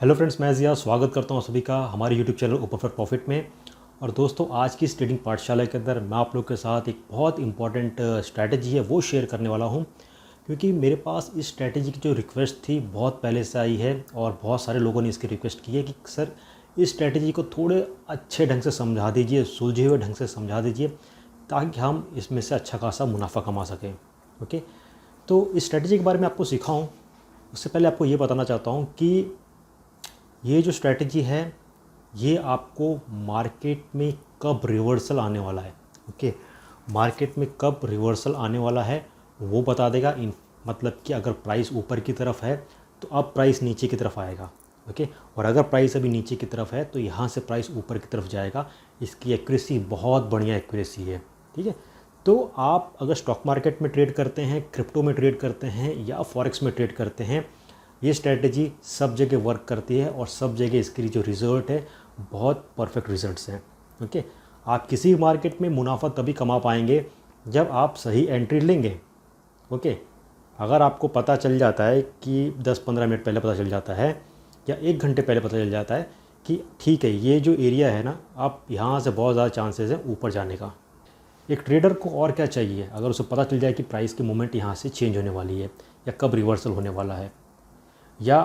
Hello friends, मैं ज़िया स्वागत करता हूँ सभी का हमारे YouTube channel open for profit में। और दोस्तों, आज की इस ट्रेडिंग पाठशाला के अंदर मैं आप लोग के साथ एक बहुत इंपॉर्टेंट स्ट्रैटेजी है वो शेयर करने वाला हूँ, क्योंकि मेरे पास इस स्ट्रैटेजी की जो रिक्वेस्ट थी बहुत पहले से आई है और बहुत सारे लोगों ने इसकी रिक्वेस्ट की है कि सर इस स्ट्रैटेजी को थोड़े अच्छे ढंग से समझा दीजिए, सुलझे हुए ढंग से समझा दीजिए, ताकि हम इसमें से अच्छा खासा मुनाफा कमा सकें। ओके, तो इस स्ट्रैटेजी के बारे में आपको सिखाऊँ उससे पहले आपको ये बताना चाहता हूँ कि ये जो स्ट्रैटेजी है ये आपको मार्केट में कब रिवर्सल आने वाला है, ओके, मार्केट में कब रिवर्सल आने वाला है वो बता देगा। मतलब कि अगर प्राइस ऊपर की तरफ है तो अब प्राइस नीचे की तरफ आएगा, ओके, और अगर प्राइस अभी नीचे की तरफ है तो यहाँ से प्राइस ऊपर की तरफ जाएगा। इसकी एक्यूरेसी बहुत बढ़िया एक्यूरेसी है, ठीक है। तो आप अगर स्टॉक मार्केट में ट्रेड करते हैं, क्रिप्टो में ट्रेड करते हैं या फॉरेक्स में ट्रेड करते हैं, ये स्ट्रैटेजी सब जगह वर्क करती है और सब जगह इसकी जो रिज़ल्ट है बहुत परफेक्ट रिजल्ट्स हैं। ओके, आप किसी मार्केट में मुनाफा तभी कमा पाएंगे जब आप सही एंट्री लेंगे। ओके, अगर आपको पता चल जाता है कि 10-15 मिनट पहले पता चल जाता है या 1 घंटे पहले पता चल जाता है कि ठीक है ये जो एरिया है ना, आप यहाँ से बहुत ज़्यादा चांसेस है ऊपर जाने का। एक ट्रेडर को और क्या चाहिए, अगर उसे पता चल जाए कि प्राइस की मूवमेंट यहाँ से चेंज होने वाली है या कब रिवर्सल होने वाला है, या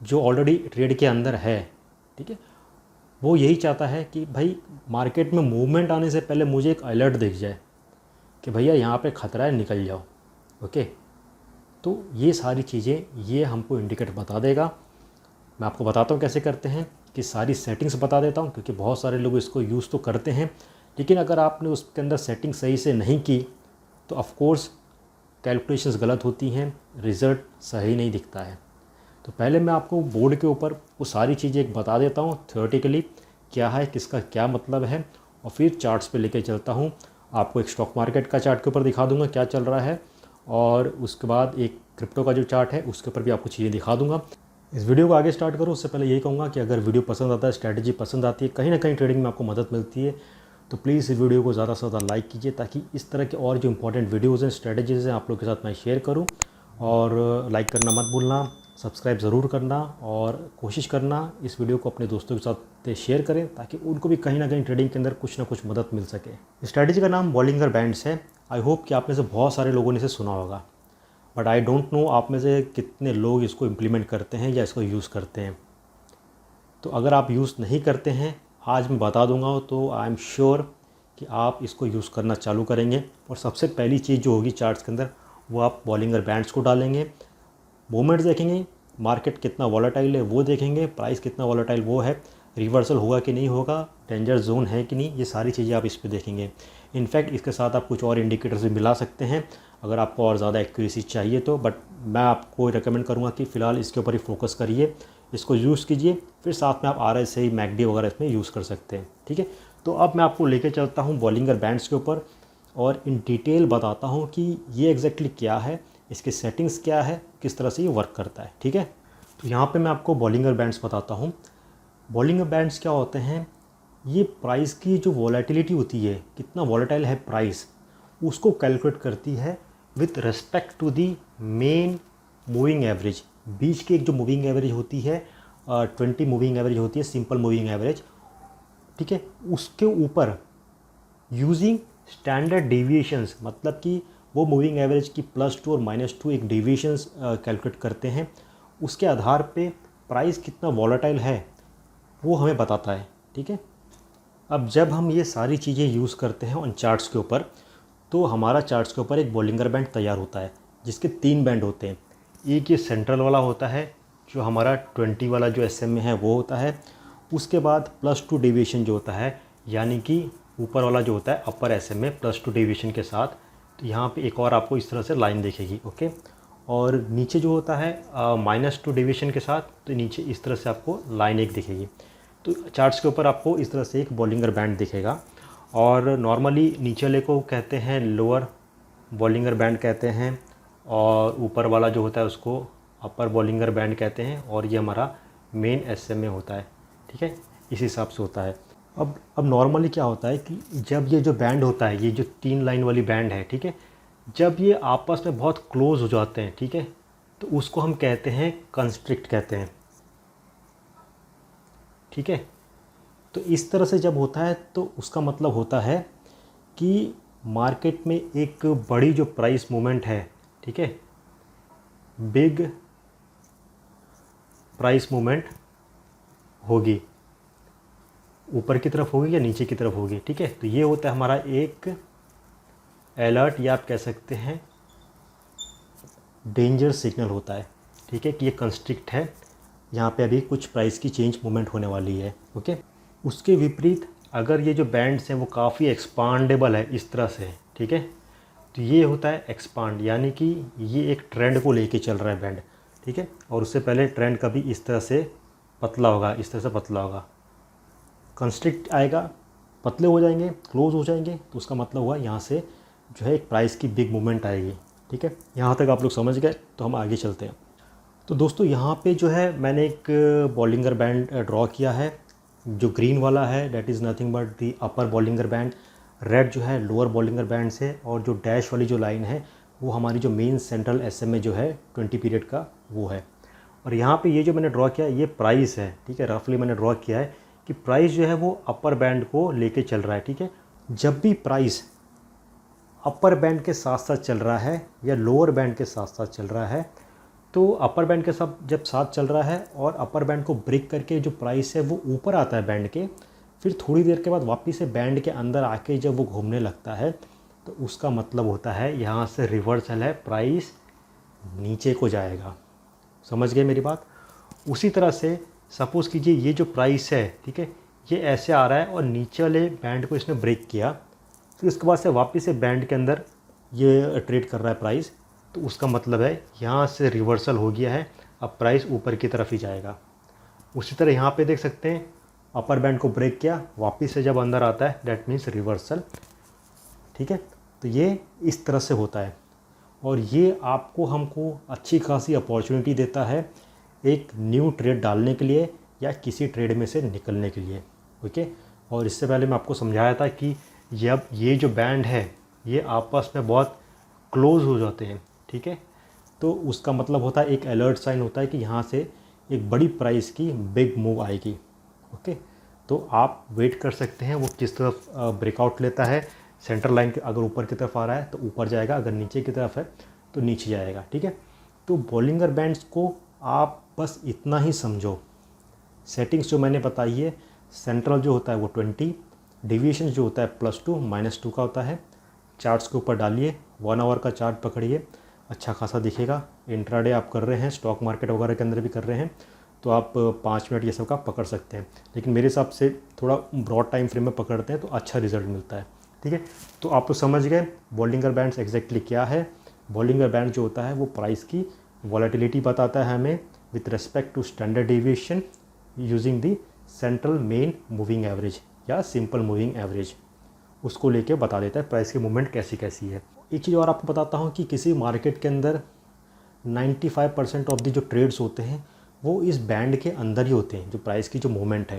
जो ऑलरेडी ट्रेड के अंदर है, ठीक है, वो यही चाहता है कि भाई मार्केट में मूवमेंट आने से पहले मुझे एक अलर्ट दिख जाए कि भैया यहाँ पे ख़तरा है, निकल जाओ। ओके, तो ये सारी चीज़ें ये हमको इंडिकेटर बता देगा। मैं आपको बताता हूँ कैसे करते हैं, कि सारी सेटिंग्स बता देता हूँ, क्योंकि बहुत सारे लोग इसको यूज़ तो करते हैं, लेकिन अगर आपने उसके अंदर सेटिंग सही से नहीं की तो ऑफकोर्स कैलकुलेशंस गलत होती हैं, रिज़ल्ट सही नहीं दिखता है। तो पहले मैं आपको बोर्ड के ऊपर वो सारी चीज़ें एक बता देता हूँ थियोरेटिकली क्या है, किसका क्या मतलब है, और फिर चार्ट्स पे लेके चलता हूँ। आपको एक स्टॉक मार्केट का चार्ट के ऊपर दिखा दूंगा क्या चल रहा है, और उसके बाद एक क्रिप्टो का जो चार्ट है उसके ऊपर भी आपको चीज़ें दिखा दूंगा। इस वीडियो को आगे स्टार्ट करूँ उससे पहले यही कहूँगा कि अगर वीडियो पसंद आता है, स्ट्रैटेजी पसंद आती है, कहीं ना कहीं ट्रेडिंग में आपको मदद मिलती है, तो प्लीज़ इस वीडियो को ज़्यादा से ज़्यादा लाइक कीजिए, ताकि इस तरह के और जो इंपॉर्टेंट वीडियोज़ हैं, स्ट्रैटेजीज़ हैं, आप लोग के साथ मैं शेयर करूँ। और लाइक करना मत भूलना, सब्सक्राइब ज़रूर करना, और कोशिश करना इस वीडियो को अपने दोस्तों के साथ शेयर करें, ताकि उनको भी कहीं ना कहीं ट्रेडिंग के अंदर कुछ ना कुछ मदद मिल सके। स्ट्रैटेजी का नाम बॉलिंगर बैंड्स है। आई होप कि आप में से बहुत सारे लोगों ने इसे सुना होगा, बट आई डोंट नो आप में से कितने लोग इसको इम्प्लीमेंट करते हैं या इसको यूज़ करते हैं। तो अगर आप यूज़ नहीं करते हैं, आज मैं बता दूंगा, तो आई एम श्योर कि आप इसको यूज़ करना चालू करेंगे। और सबसे पहली चीज़ जो होगी चार्ट्स के अंदर, वो आप बॉलिंगर बैंड्स को डालेंगे, मूवमेंट्स देखेंगे, मार्केट कितना वॉलेटाइल है वो देखेंगे, प्राइस कितना वॉलेटाइल वो है, रिवर्सल होगा कि नहीं होगा, डेंजर जोन है कि नहीं, ये सारी चीज़ें आप इस पे देखेंगे। इनफैक्ट इसके साथ आप कुछ और इंडिकेटर्स भी मिला सकते हैं अगर आपको और ज़्यादा एक्यूरेसी चाहिए तो, बट मैं आपको रिकमेंड करूँगा कि फ़िलहाल इसके ऊपर ही फोकस करिए, इसको यूज़ कीजिए, फिर साथ में आप RSI मैकडी वगैरह इसमें यूज़ कर सकते हैं, ठीक है। तो अब मैं आपको लेके चलता हूँ बॉलिंगर बैंड्स के ऊपर और इन डिटेल बताता हूँ कि ये एग्जैक्टली क्या है, इसके सेटिंग्स क्या है, किस तरह से ये वर्क करता है, ठीक है। तो यहाँ पे मैं आपको बॉलिंगर बैंड्स बताता हूँ। बॉलिंगर बैंड्स क्या होते हैं, ये प्राइस की जो वॉलेटिलिटी होती है, कितना वॉलेटाइल है प्राइस, उसको कैलकुलेट करती है with respect to the main moving average. बीच की एक जो मूविंग एवरेज होती है 20 मूविंग एवरेज होती है, सिंपल मूविंग एवरेज, ठीक है, उसके ऊपर यूजिंग स्टैंडर्ड डेविएशंस, मतलब कि वो मूविंग एवरेज की +2 और -2 एक डेविएशंस कैलकुलेट करते हैं। उसके आधार पे प्राइस कितना वॉलेटाइल है वो हमें बताता है, ठीक है। अब जब हम ये सारी चीज़ें यूज़ करते हैं उन चार्ट्स के ऊपर, तो हमारा चार्ट्स के ऊपर एक बॉलिंगर बैंड तैयार होता है, जिसके 3 बैंड होते हैं। एक ये सेंट्रल वाला होता है, जो हमारा 20 वाला जो SMA है वो होता है। उसके बाद +2 डेविएशन जो होता है, यानी कि ऊपर वाला जो होता है अपर SMA +2 डेविएशन के साथ, तो यहाँ पे एक और आपको इस तरह से लाइन दिखेगी, ओके। और नीचे जो होता है -2 डेविएशन के साथ, तो नीचे इस तरह से आपको लाइन एक दिखेगी। तो चार्ट्स के ऊपर आपको इस तरह से एक बॉलिंगर बैंड दिखेगा, और नॉर्मली नीचे वाले को कहते हैं लोअर बॉलिंगर बैंड कहते हैं, और ऊपर वाला जो होता है उसको अपर बॉलिंगर बैंड कहते हैं, और ये हमारा मेन SMA होता है, ठीक है, इस हिसाब से होता है। अब नॉर्मली क्या होता है कि जब ये जो बैंड होता है, ये जो 3 लाइन वाली बैंड है, ठीक है, जब ये आपस में बहुत क्लोज हो जाते हैं, ठीक है, तो उसको हम कहते हैं कंस्ट्रिक्ट कहते हैं। ठीक है। तो इस तरह से जब होता है तो उसका मतलब होता है कि मार्केट में एक बड़ी जो प्राइस मूवमेंट है, ठीक है, बिग प्राइस मूवमेंट होगी, ऊपर की तरफ होगी या नीचे की तरफ होगी, ठीक है। तो ये होता है हमारा एक अलर्ट, या आप कह सकते हैं डेंजर सिग्नल होता है, ठीक है, कि ये कंस्ट्रिक्ट है, यहाँ पे अभी कुछ प्राइस की चेंज मूवमेंट होने वाली है। ओके। उसके विपरीत अगर ये जो बैंड्स हैं वो काफ़ी एक्सपांडेबल है, इस तरह से है, ठीक है, तो ये होता है एक्सपांड, यानी कि ये एक ट्रेंड को लेके चल रहा है बैंड, ठीक है। और उससे पहले ट्रेंड कभी इस तरह से पतला होगा, इस तरह से पतला होगा, कंस्ट्रिक्ट आएगा, पतले हो जाएंगे, क्लोज हो जाएंगे, तो उसका मतलब हुआ यहाँ से जो है एक प्राइस की बिग मूवमेंट आएगी, ठीक है। यहाँ तक आप लोग समझ गए, तो हम आगे चलते हैं। तो दोस्तों यहाँ पे जो है मैंने एक बॉलिंगर बैंड ड्रॉ किया है। जो ग्रीन वाला है that is nothing but the upper Bollinger band, red जो है लोअर बॉलिंगर बैंड से, और जो डैश वाली जो लाइन है वो हमारी जो मेन सेंट्रल SMA जो है 20 पीरियड का वो है। और यहाँ पे ये जो मैंने ड्रॉ किया है ये प्राइस है, ठीक है, रफली मैंने ड्रॉ किया है कि प्राइस जो है वो अपर बैंड को लेके चल रहा है, ठीक है। जब भी प्राइस अपर बैंड के साथ साथ चल रहा है या लोअर बैंड के साथ साथ चल रहा है, तो अपर बैंड के साथ जब साथ चल रहा है और अपर बैंड को ब्रेक करके जो प्राइस है वो ऊपर आता है बैंड के, फिर थोड़ी देर के बाद वापस से बैंड के अंदर आके जब वो घूमने लगता है, तो उसका मतलब होता है यहाँ से रिवर्सल है, प्राइस नीचे को जाएगा। समझ गए मेरी बात। उसी तरह से सपोज़ कीजिए ये जो प्राइस है, ठीक है, ये ऐसे आ रहा है और नीचे वाले बैंड को इसने ब्रेक किया, फिर उसके बाद से वापस से बैंड के अंदर ये ट्रेड कर रहा है प्राइस, तो उसका मतलब है यहाँ से रिवर्सल हो गया है, अब प्राइस ऊपर की तरफ ही जाएगा। उसी तरह यहाँ पे देख सकते हैं अपर बैंड को ब्रेक किया, वापस से जब अंदर आता है दैट मीन्स रिवर्सल, ठीक है। तो ये इस तरह से होता है और ये आपको हमको अच्छी खासी अपॉर्चुनिटी देता है एक न्यू ट्रेड डालने के लिए या किसी ट्रेड में से निकलने के लिए। ओके। और इससे पहले मैं आपको समझाया था कि जब ये जो बैंड है ये आपस में बहुत क्लोज हो जाते हैं, ठीक है, तो उसका मतलब होता है एक अलर्ट साइन होता है कि यहाँ से एक बड़ी प्राइस की बिग मूव आएगी। ओके। तो आप वेट कर सकते हैं वो किस तरफ ब्रेकआउट लेता है। सेंटर लाइन के अगर ऊपर की तरफ आ रहा है तो ऊपर जाएगा, अगर नीचे की तरफ है तो नीचे जाएगा, ठीक है। तो बॉलिंगर बैंड्स को आप बस इतना ही समझो, सेटिंग्स जो मैंने बताई है, सेंट्रल जो होता है वो 20, डिविएशन जो होता है +2 -2 का होता है। चार्ट्स के ऊपर डालिए, 1 आवर का चार्ट पकड़िए, अच्छा खासा दिखेगा। इंट्राडे आप कर रहे हैं, स्टॉक मार्केट वगैरह के अंदर भी कर रहे हैं, तो आप 5 मिनट ये सब का पकड़ सकते हैं, लेकिन मेरे हिसाब से थोड़ा ब्रॉड टाइम फ्रेम में पकड़ते हैं तो अच्छा रिजल्ट मिलता है, ठीक है। तो आप तो समझ गए बॉलिंगर बैंड्स एग्जैक्टली क्या है। बॉलिंगर बैंड जो होता है वो प्राइस की वॉलेटिलिटी बताता है हमें with respect to standard deviation using the central mean moving average या सिंपल मूविंग एवरेज, उसको लेके बता देता है प्राइस की मूवमेंट कैसी कैसी है। एक चीज़ और आपको बताता हूँ कि किसी मार्केट के अंदर 95% ऑफ द जो ट्रेड्स होते हैं वो इस बैंड के अंदर ही होते हैं, जो प्राइस की जो मूवमेंट है।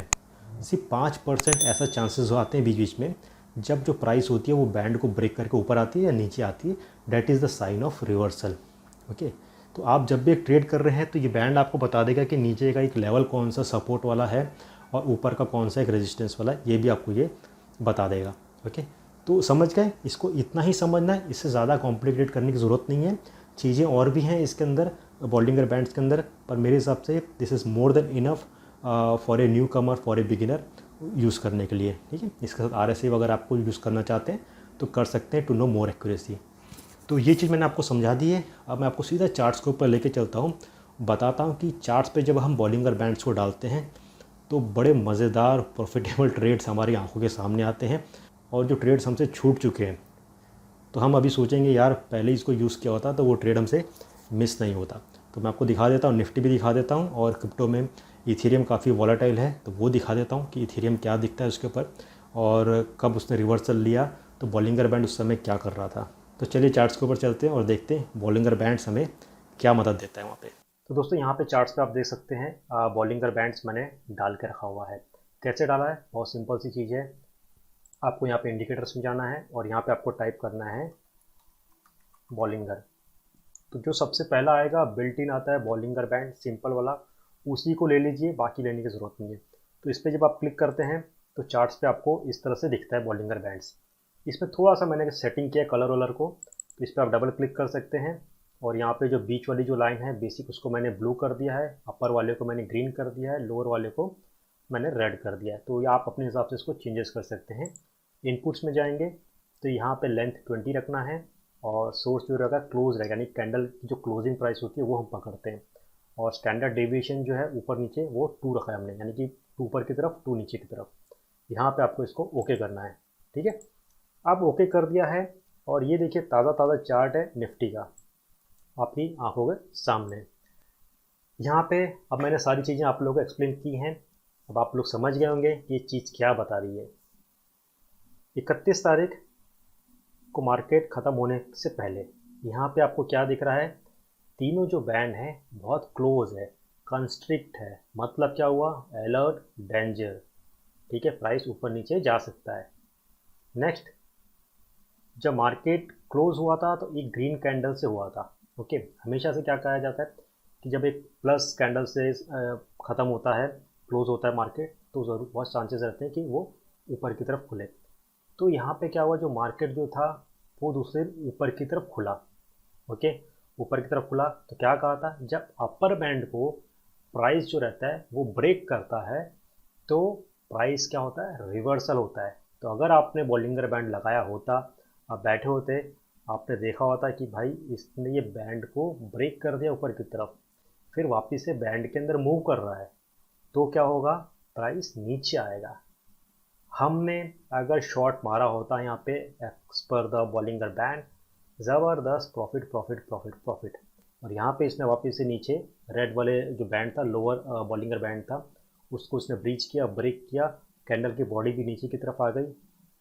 सिर्फ 5% ऐसा चांसेस आते हैं बीच बीच में जब जो प्राइस होती है वो बैंड को ब्रेक करके ऊपर आती है या नीचे आती है, that is the sign of reversal. Okay. तो आप जब भी एक ट्रेड कर रहे हैं तो ये बैंड आपको बता देगा कि नीचे का एक लेवल कौन सा सपोर्ट वाला है और ऊपर का कौन सा एक रेजिस्टेंस वाला है, ये भी आपको ये बता देगा। ओके। तो समझ गए, इसको इतना ही समझना है, इससे ज़्यादा कॉम्प्लिकेट करने की ज़रूरत नहीं है। चीज़ें और भी हैं इसके अंदर बॉलिंगर बैंड्स के अंदर, पर मेरे हिसाब से this is more than enough for a new Qamar, for a beginner use करने के लिए, ठीक है। इसके साथ RSI अगर आपको यूज़ करना चाहते हैं तो कर सकते हैं टू नो मोर एक्यूरेसी। तो ये चीज़ मैंने आपको समझा दी है। अब मैं आपको सीधा चार्ट्स के ऊपर लेके चलता हूँ, बताता हूँ कि चार्ट्स पे जब हम बॉलिंगर बैंड्स को डालते हैं तो बड़े मज़ेदार प्रॉफिटेबल ट्रेड्स हमारी आंखों के सामने आते हैं, और जो ट्रेड्स हमसे छूट चुके हैं तो हम अभी सोचेंगे यार पहले इसको यूज़ किया होता तो वो ट्रेड हमसे मिस नहीं होता। तो मैं आपको दिखा देता हूँ, निफ्टी भी दिखा देता हूँ, और क्रिप्टो में इथेरियम काफ़ी वॉलेटाइल है तो वो दिखा देता हूँ कि इथेरियम क्या दिखता है उसके ऊपर, और कब उसने रिवर्सल लिया तो बॉलिंगर बैंड उस समय क्या कर रहा था। तो चलिए चार्ट्स के ऊपर चलते हैं और देखते हैं बॉलिंगर बैंड्स हमें क्या मदद देता है वहाँ पे। तो दोस्तों यहाँ पे चार्ट्स पे आप देख सकते हैं बॉलिंगर बैंड्स मैंने डाल के रखा हुआ है। कैसे डाला है, बहुत सिंपल सी चीज़ है। आपको यहाँ पे इंडिकेटर्स में जाना है और यहाँ पे आपको टाइप करना है बॉलिंगर। तो जो सबसे पहला आएगा बिल्ट इन आता है बॉलिंगर बैंड सिंपल वाला, उसी को ले लीजिए, बाकी लेने की ज़रूरत नहीं है। तो इस पर जब आप क्लिक करते हैं तो चार्ट्स पे आपको इस तरह से दिखता है बॉलिंगर बैंड्स। इसमें थोड़ा सा मैंने सेटिंग किया कलर वलर को, तो इस पर आप डबल क्लिक कर सकते हैं और यहाँ पे जो बीच वाली जो लाइन है बेसिक उसको मैंने ब्लू कर दिया है, अपर वाले को मैंने ग्रीन कर दिया है, लोअर वाले को मैंने रेड कर दिया है। तो ये आप अपने हिसाब से इसको चेंजेस कर सकते हैं। इनपुट्स में जाएंगे तो यहाँ पे लेंथ 20 रखना है और सोर्स जो रहेगा क्लोज रहेगा, यानी कैंडल की जो क्लोजिंग प्राइस होती है वो हम पकड़ते हैं। और स्टैंडर्ड डेविएशन जो है ऊपर नीचे वो 2 रखा है हमने, यानी कि 2 ऊपर की तरफ 2 नीचे की तरफ। यहाँ पे आपको इसको ओके करना है। ठीक है, अब ओके कर दिया है और ये देखिए ताज़ा ताज़ा चार्ट है निफ्टी का आपकी आंखों के सामने। यहाँ पे अब मैंने सारी चीज़ें आप लोगों को एक्सप्लेन की हैं। अब आप लोग समझ गए होंगे कि ये चीज़ क्या बता रही है। 31 तारीख को मार्केट ख़त्म होने से पहले यहाँ पे आपको क्या दिख रहा है, तीनों जो बैंड हैं बहुत क्लोज है, कंस्ट्रिक्ट है। मतलब क्या हुआ, अलर्ट, डेंजर। ठीक है, प्राइस ऊपर नीचे जा सकता है। नेक्स्ट, जब मार्केट क्लोज हुआ था तो एक ग्रीन कैंडल से हुआ था। ओके, हमेशा से क्या कहा जाता है कि जब एक प्लस कैंडल से ख़त्म होता है, क्लोज होता है मार्केट, तो ज़रूर बहुत चांसेस रहते हैं कि वो ऊपर की तरफ खुले। तो यहाँ पे क्या हुआ, जो मार्केट जो था वो दूसरे ऊपर की तरफ खुला। ओके, ऊपर की तरफ खुला तो क्या कहा था, जब अपर बैंड को प्राइस जो रहता है वो ब्रेक करता है तो प्राइस क्या होता है, रिवर्सल होता है। तो अगर आपने बॉलिंगर बैंड लगाया होता, आप बैठे होते, आपने देखा होता कि भाई इसने ये बैंड को ब्रेक कर दिया ऊपर की तरफ, फिर वापस से बैंड के अंदर मूव कर रहा है, तो क्या होगा, प्राइस नीचे आएगा। हमने अगर शॉर्ट मारा होता यहाँ पे एक्स पर द बॉलिंगर बैंड, ज़बरदस्त प्रॉफिट प्रॉफिट प्रॉफिट प्रॉफिट। और यहाँ पे इसने वापस से नीचे रेड वाले जो बैंड था, लोअर बॉलिंगर बैंड था, उसको इसने ब्रीच किया, ब्रेक किया, कैंडल की बॉडी भी नीचे की तरफ आ गई,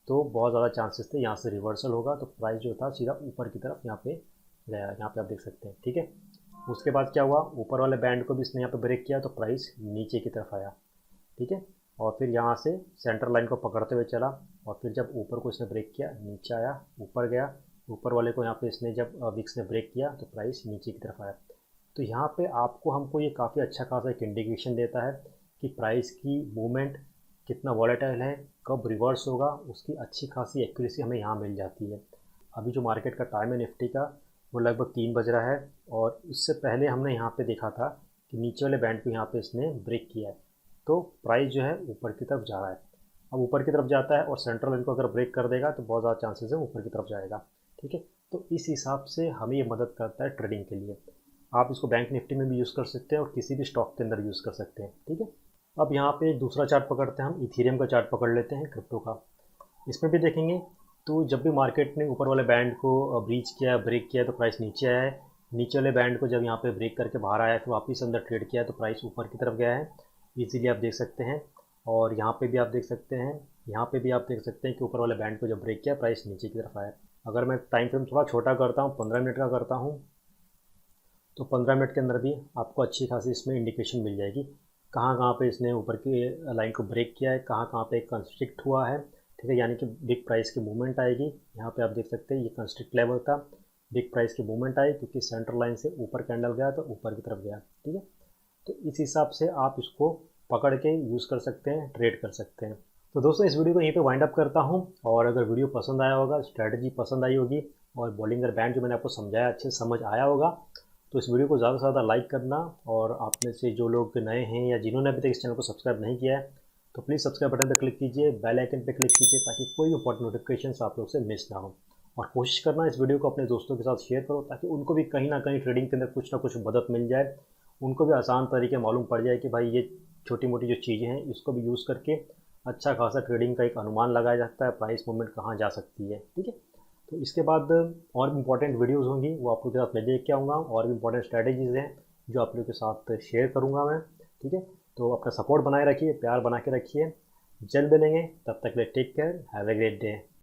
तो बहुत ज़्यादा चांसेस थे यहाँ से रिवर्सल होगा, तो प्राइस जो था सीधा ऊपर की तरफ यहाँ पे गया। यहाँ पे आप देख सकते हैं। ठीक है, उसके बाद क्या हुआ, ऊपर वाले बैंड को भी इसने यहाँ पे ब्रेक किया तो प्राइस नीचे की तरफ आया। ठीक है, और फिर यहाँ से सेंटर लाइन को पकड़ते हुए चला और फिर जब ऊपर को इसने ब्रेक किया, नीचे आया, ऊपर गया, ऊपर वाले को यहाँ पे इसने जब विक्स ने ब्रेक किया तो प्राइस नीचे की तरफ आया। तो यहाँ पे आपको हमको ये काफ़ी अच्छा खासा एक इंडिकेशन देता है कि प्राइस की मूवमेंट कितना वॉलेटाइल है, कब रिवर्स होगा, उसकी अच्छी खासी एक्यूरेसी हमें यहाँ मिल जाती है। अभी जो मार्केट का टाइम है निफ्टी का वो लगभग 3 बज रहा है और उससे पहले हमने यहाँ पे देखा था कि नीचे वाले बैंड को यहाँ पे इसने ब्रेक किया है, तो प्राइस जो है ऊपर की तरफ जा रहा है। अब ऊपर की तरफ जाता है और सेंट्रल लाइन को अगर ब्रेक कर देगा तो बहुत ज़्यादा चांसेस है ऊपर की तरफ जाएगा। ठीक है, तो इस हिसाब से हमें ये मदद करता है ट्रेडिंग के लिए। आप इसको बैंक निफ्टी में भी यूज़ कर सकते हैं और किसी भी स्टॉक के अंदर यूज़ कर सकते हैं। ठीक है, अब यहाँ पे दूसरा चार्ट पकड़ते हैं, हम इथेरियम का चार्ट पकड़ लेते हैं, क्रिप्टो का। इसमें भी देखेंगे तो जब भी मार्केट ने ऊपर वाले बैंड को ब्रीच किया, ब्रेक किया, तो प्राइस नीचे आया है। नीचे वाले बैंड को जब यहाँ पे ब्रेक करके बाहर आया फिर वापस अंदर ट्रेड किया तो प्राइस ऊपर की तरफ गया है, इजीली आप देख सकते हैं। और यहाँ पे भी आप देख सकते हैं, यहाँ पे भी आप देख सकते हैं कि ऊपर वाले बैंड को जब ब्रेक किया प्राइस नीचे की तरफ आया। अगर मैं टाइम फ्रेम थोड़ा छोटा करता हूँ, 15 मिनट का करता हूँ, तो 15 मिनट के अंदर भी आपको अच्छी खासी इसमें इंडिकेशन मिल जाएगी कहाँ कहाँ पे इसने ऊपर की लाइन को ब्रेक किया है, कहाँ कहाँ पे कंस्ट्रिक्ट हुआ है। ठीक है, यानी कि बिग प्राइस की मूवमेंट आएगी। यहाँ पे आप देख सकते हैं ये कंस्ट्रिक्ट लेवल था, बिग प्राइस की मूवमेंट आई क्योंकि सेंट्रल लाइन से ऊपर कैंडल गया तो ऊपर की तरफ गया। ठीक है, तो इस हिसाब से आप इसको पकड़ के यूज़ कर सकते हैं, ट्रेड कर सकते हैं। तो दोस्तों इस वीडियो को यहीं पे वाइंड अप करता हूँ और अगर वीडियो पसंद आया होगा, स्ट्रैटेजी पसंद आई होगी और बॉलिंगर बैंड जो मैंने आपको समझाया अच्छे से समझ आया होगा, तो इस वीडियो को ज़्यादा से ज़्यादा लाइक करना। और आप में से जो लोग नए हैं या जिन्होंने अभी तक इस चैनल को सब्सक्राइब नहीं किया है तो प्लीज़ सब्सक्राइब बटन पर क्लिक कीजिए, बेल आइकन पर क्लिक कीजिए ताकि कोई इंपॉर्टेंट नोटिफिकेशन आप लोग से मिस ना हो। और कोशिश करना इस वीडियो को अपने दोस्तों के साथ शेयर करो ताकि उनको भी कहीं ना कहीं ट्रेडिंग के अंदर कुछ ना कुछ मदद मिल जाए, उनको भी आसान तरीके मालूम पड़ जाए कि भाई ये छोटी मोटी जो चीज़ें हैं इसको भी यूज़ करके अच्छा खासा ट्रेडिंग का एक अनुमान लगाया जाता है, प्राइस मूवमेंट कहाँ जा सकती है। ठीक है, तो इसके बाद और भी इंपॉर्टेंट वीडियोस होंगी, वो आप लोगों के साथ मैं लेके आऊँगा, और भी इंपॉर्टेंट स्ट्रैटेजीज़ हैं जो आप लोगों के साथ शेयर करूँगा मैं। ठीक है, तो अपना सपोर्ट बनाए रखिए, प्यार बना के रखिए। जल्द मिलेंगे, तब तक ले take care, have a great day.